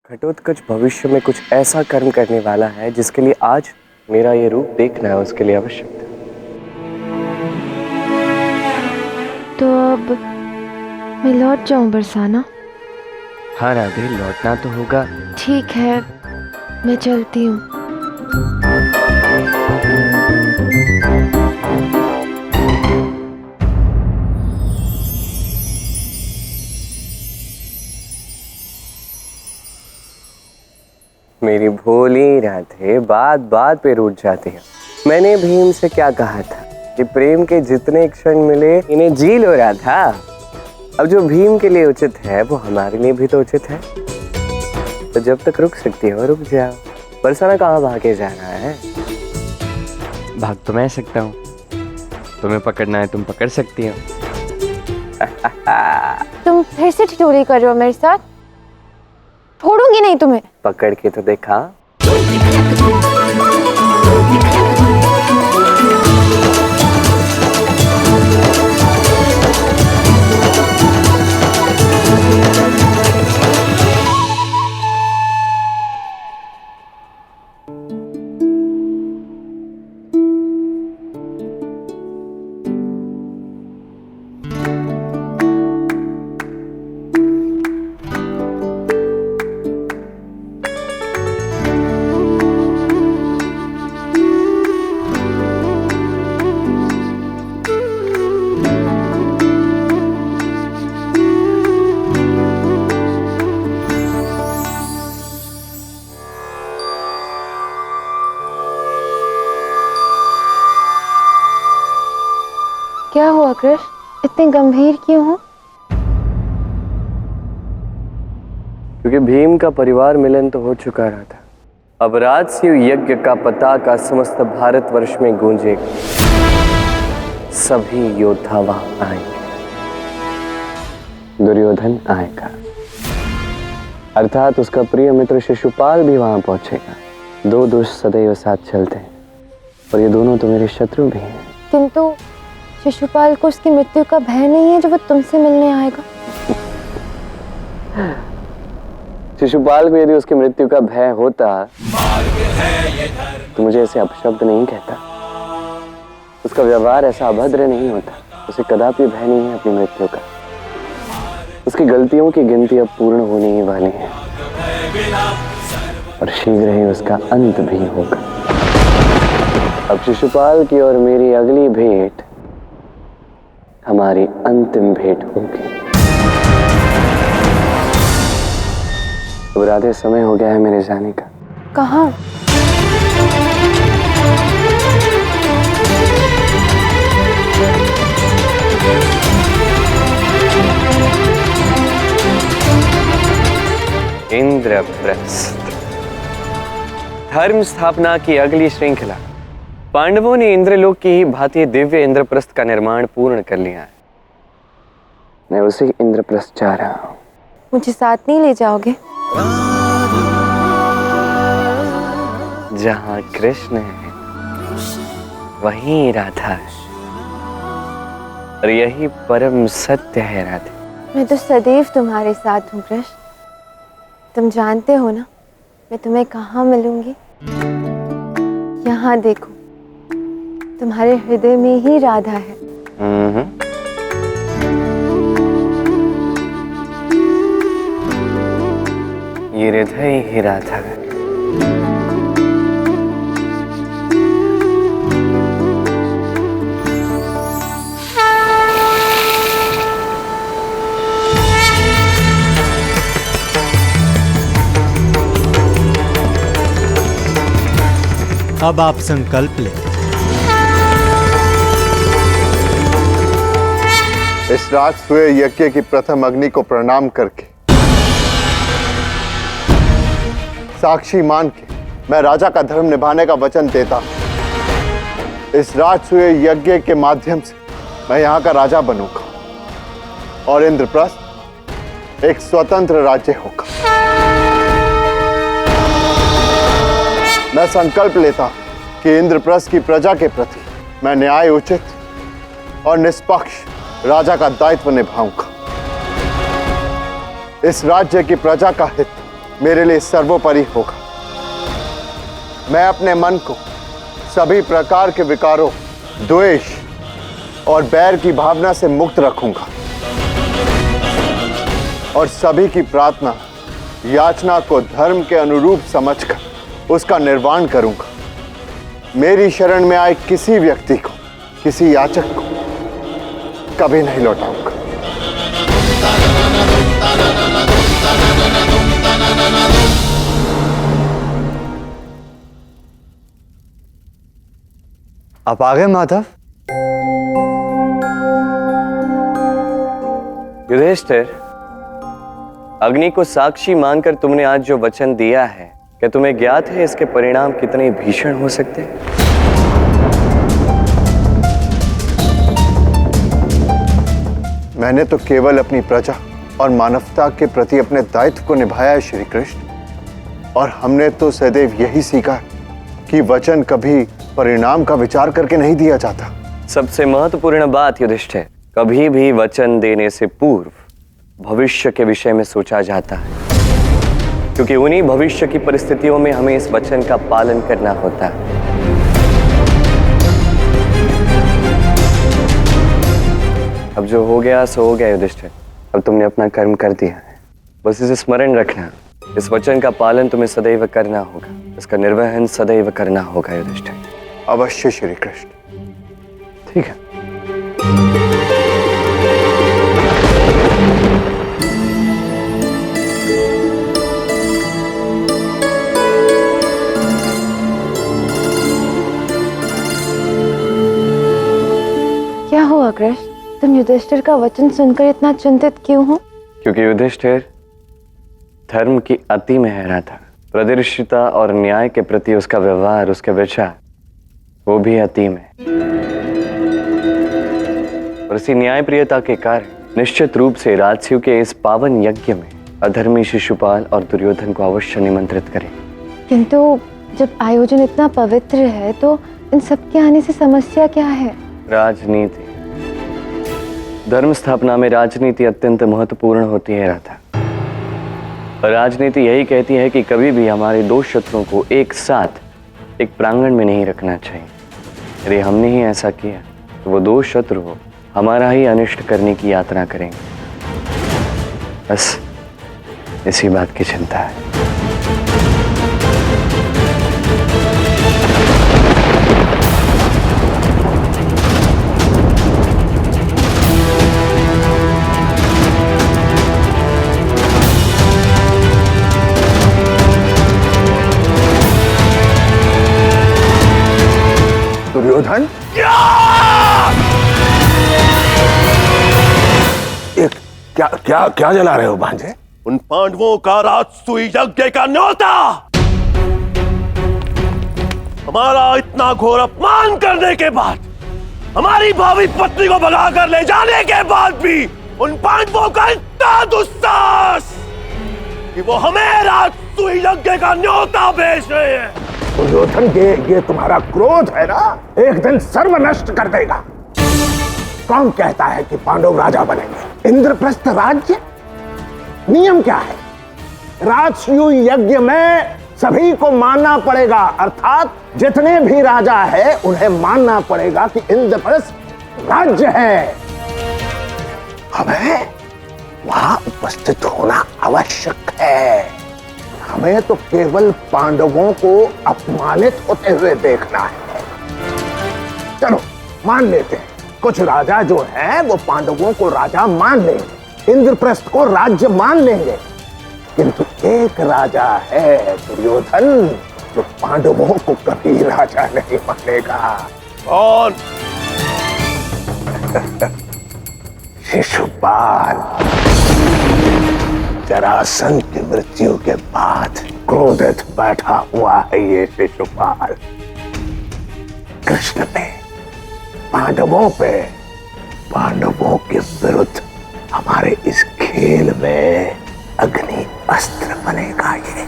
घटोत्कच भविष्य में कुछ ऐसा कर्म करने वाला है जिसके लिए आज मेरा ये रूप देखना है उसके लिए आवश्यक था। तो अब मैं लौट जाऊं बरसाना? हाँ राधे, लौटना तो होगा। ठीक है, मैं चलती हूँ। मेरी भोली राधे बात बात पे रूठ जाती है। मैंने भीम से क्या कहा था कि प्रेम के जितने क्षण मिले इन्हें जी लो राधा। अब जो भीम के लिए उचित है वो हमारे लिए भी तो उचित है। तो जब तक रुक सकती हो रुक जाओ। बरसाना कहाँ भागे जा रहा है? भाग तो मैं सकता हूँ, तुम्हें पकड़ना है तुम पकड़ सकती हो। तुम फिर से ठिठोली कर रहे हो मेरे साथ? छोड़ूंगी नहीं तुम्हें। पकड़ के तो देखा। क्या हुआ कृष्ण, इतने गंभीर क्यों हो? क्योंकि भीम का परिवार मिलन तो हो चुका रहा था। अब राजसूय यज्ञ का पताका समस्त भारतवर्ष में गूंजेगा। सभी योद्धा वहां आएंगे। दुर्योधन आएगा, अर्थात उसका प्रिय मित्र शिशुपाल भी वहां पहुंचेगा। दो दुष्ट सदैव साथ चलते हैं और ये दोनों तो मेरे शत्रु भी हैं। किंतु शिशुपाल को उसकी मृत्यु का भय नहीं है जो वो तुमसे मिलने आएगा? शिशुपाल को यदि उसकी मृत्यु का भय होता तो मुझे ऐसे अपशब्द नहीं कहता। उसका व्यवहार ऐसा अभद्र नहीं होता। उसे कदापि भय नहीं है अपनी मृत्यु का। उसकी गलतियों की गिनती अब पूर्ण होने ही वाली है और शीघ्र ही उसका अंत भी होगा। अब शिशुपाल की और मेरी अगली भेंट हमारी अंतिम भेंट होगी। अब राधे समय हो गया है मेरे जाने का। कहाँ? इंद्रप्रस्थ। धर्म स्थापना की अगली श्रृंखला। पांडवों ने इंद्रलोक की ही भांति दिव्य इंद्रप्रस्थ का निर्माण पूर्ण कर लिया है। मैं उसी इंद्रप्रस्थ जा रहा हूं। मुझे साथ नहीं ले जाओगे? जहां कृष्ण है वहीं राधा है और यही परम सत्य है राधे। मैं तो सदैव तुम्हारे साथ हूँ कृष्ण। तुम जानते हो ना मैं तुम्हें कहाँ मिलूंगी? यहाँ देखो, तुम्हारे हृदय में ही राधा है। ये हृदय ही राधा है। अब आप संकल्प लें। इस राजसूय यज्ञ की प्रथम अग्नि को प्रणाम करके साक्षी मान के मैं राजा का धर्म निभाने का वचन देता हूं। इस राजसूय यज्ञ के माध्यम से मैं यहाँ का राजा बनूंगा और इंद्रप्रस्थ एक स्वतंत्र राज्य होगा। मैं संकल्प लेता हूं कि इंद्रप्रस्थ की प्रजा के प्रति मैं न्याय उचित और निष्पक्ष राजा का दायित्व निभाऊंगा। इस राज्य की प्रजा का हित मेरे लिए सर्वोपरि होगा। मैं अपने मन को सभी प्रकार के विकारों, द्वेष और बैर की भावना से मुक्त रखूंगा और सभी की प्रार्थना, याचना को धर्म के अनुरूप समझकर उसका निर्वाण करूंगा। मेरी शरण में आए किसी व्यक्ति को, किसी याचक को कभी नहीं लौटाऊंगा। आप आ गए माधव? युधिष्ठिर, अग्नि को साक्षी मानकर तुमने आज जो वचन दिया है, क्या तुम्हें ज्ञात है इसके परिणाम कितने भीषण हो सकते हैं? मैंने तो केवल अपनी प्रजा और मानवता के प्रति अपने दायित्व को निभाया है श्री कृष्ण, और हमने तो सदैव यही सीखा कि वचन कभी परिणाम का विचार करके नहीं दिया जाता। सबसे महत्वपूर्ण बात युधिष्ठिर, कभी भी वचन देने से पूर्व भविष्य के विषय में सोचा जाता है, क्योंकि उन्हीं भविष्य की परिस्थितियों में हमें इस वचन का पालन करना होता है। अब जो हो गया सो हो गया युधिष्ठिर, अब तुमने अपना कर्म कर दिया है। बस इसे स्मरण रखना, इस वचन का पालन तुम्हें सदैव करना होगा, इसका निर्वहन सदैव करना होगा युधिष्ठिर। अवश्य श्री कृष्ण। ठीक है। क्या हुआ अग्रज? तुम युधिष्ठिर का वचन सुनकर इतना चिंतित क्यों हो? क्योंकि युधिष्ठिर धर्म की अति में है रहा था। प्रदर्शिता और न्याय के प्रति उसका व्यवहार, उसके विचार, वो भी अति में। और इसी न्याय प्रियता के कारण निश्चित रूप से राजस्यु के इस पावन यज्ञ में अधर्मी शिशुपाल और दुर्योधन को अवश्य निमंत्रित करें। किंतु जब आयोजन इतना पवित्र है तो इन सबके आने से समस्या क्या है? राजनीति, धर्म स्थापना में राजनीति अत्यंत महत्वपूर्ण होती है राधा। राजनीति यही कहती है कि कभी भी हमारे दो शत्रुओं को एक साथ एक प्रांगण में नहीं रखना चाहिए। यदि हमने ही ऐसा किया तो वो दो शत्रु हमारा ही अनिष्ट करने की यात्रा करेंगे। बस इसी बात की चिंता है। दुर्योधन, एक क्या क्या क्या जला रहे हो भांजे? उन पांडवों का राजसूय यज्ञ का न्योता! हमारा इतना घोर अपमान करने के बाद, हमारी भावी पत्नी को भगाकर ले जाने के बाद भी उन पांडवों का इतना दुस्साहस कि वो हमें राजसूय यज्ञ का न्योता भेज रहे हैं। दुर्योधन, ये तुम्हारा क्रोध है ना, एक दिन सर्वनष्ट कर देगा। कौन कहता है कि पांडव राजा बनेंगे? इंद्रप्रस्थ राज्य? नियम क्या है? राजसूय यज्ञ में सभी को मानना पड़ेगा, अर्थात जितने भी राजा है उन्हें मानना पड़ेगा कि इंद्रप्रस्थ राज्य है। हमें वहां उपस्थित होना आवश्यक है। हमें तो केवल पांडवों को अपमानित होते हुए देखना है। चलो मान लेते हैं, कुछ राजा जो हैं वो पांडवों को राजा मान लेंगे, इंद्रप्रस्थ को राज्य मान लेंगे, किंतु एक राजा है दुर्योधन जो पांडवों को कभी राजा नहीं मानेगा। कौन? शिशुपाल। जरासंध की मृत्यु के बाद क्रोधित बैठा हुआ है ये शिशुपाल। कृष्ण पे, पांडवों पे, पांडवों के विरुद्ध हमारे इस खेल में अग्नि अस्त्र बनेगा ये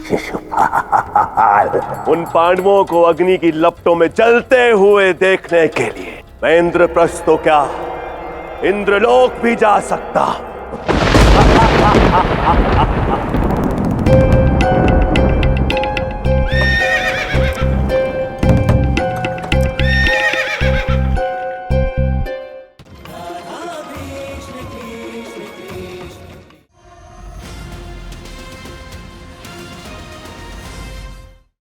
शिशुपाल। उन पांडवों को अग्नि की लपटों में जलते हुए देखने के लिए मैं इंद्रप्रस्थ तो क्या, इंद्रलोक भी जा सकता।